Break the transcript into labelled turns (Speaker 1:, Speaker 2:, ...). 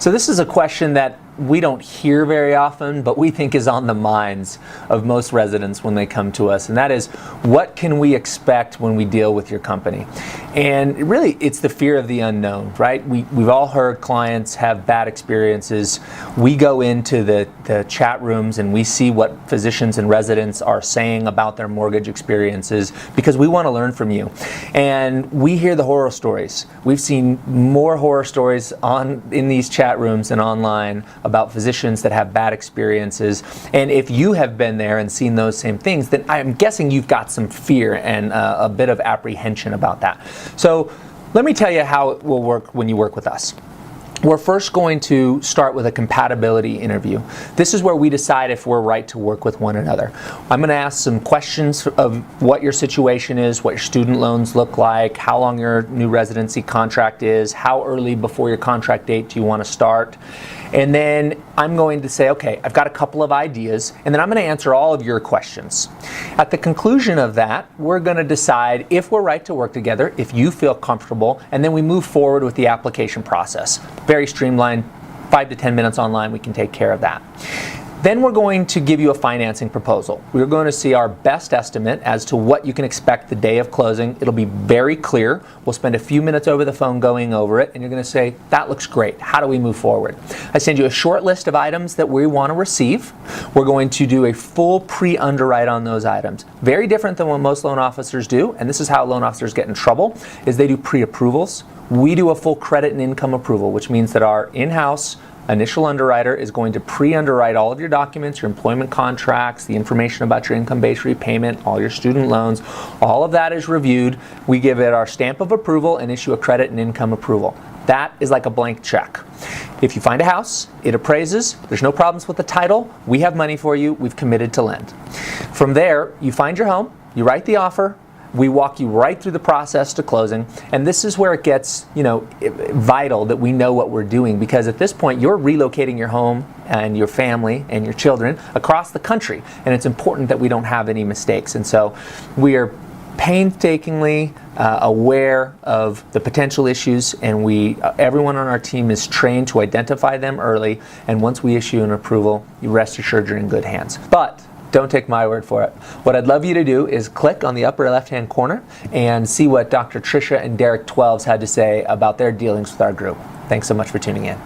Speaker 1: So this is a question that we don't hear very often, but we think is on the minds of most residents when they come to us, and that is, what can we expect when we deal with your company? And really, it's the fear of the unknown, right? We've all heard clients have bad experiences. We go into the chat rooms and we see what physicians and residents are saying about their mortgage experiences because we want to learn from you. And we hear the horror stories. We've seen more horror stories in these chat rooms and online about physicians that have bad experiences. And if you have been there and seen those same things, then I'm guessing you've got some fear and a bit of apprehension about that. So let me tell you how it will work when you work with us. We're first going to start with a compatibility interview. This is where we decide if we're right to work with one another. I'm going to ask some questions of what your situation is, what your student loans look like, how long your new residency contract is, how early before your contract date do you want to start. And then I'm going to say, okay, I've got a couple of ideas, and then I'm going to answer all of your questions. At the conclusion of that, we're going to decide if we're right to work together, if you feel comfortable, and then we move forward with the application process. Very streamlined, 5 to 10 minutes online, we can take care of that. Then we're going to give you a financing proposal. We're going to see our best estimate as to what you can expect the day of closing. It'll be very clear. We'll spend a few minutes over the phone going over it, and you're going to say, that looks great. How do we move forward? I send you a short list of items that we want to receive. We're going to do a full pre-underwrite on those items. Very different than what most loan officers do, and this is how loan officers get in trouble, is they do pre-approvals. We do a full credit and income approval, which means that our in-house initial underwriter is going to pre-underwrite all of your documents, your employment contracts, the information about your income-based repayment, all your student loans. All of that is reviewed. We give it our stamp of approval and issue a credit and income approval. That is like a blank check. If you find a house, it appraises, there's no problems with the title, we have money for you, we've committed to lend. From there, you find your home, you write the offer, we walk you right through the process to closing, and this is where it gets, vital that we know what we're doing, because at this point you're relocating your home and your family and your children across the country, and it's important that we don't have any mistakes. And so we are painstakingly aware of the potential issues, and everyone on our team is trained to identify them early, and once we issue an approval, you rest assured you're in good hands. But don't take my word for it. What I'd love you to do is click on the upper left-hand corner and see what Dr. Tricia and Derek 12s had to say about their dealings with our group. Thanks so much for tuning in.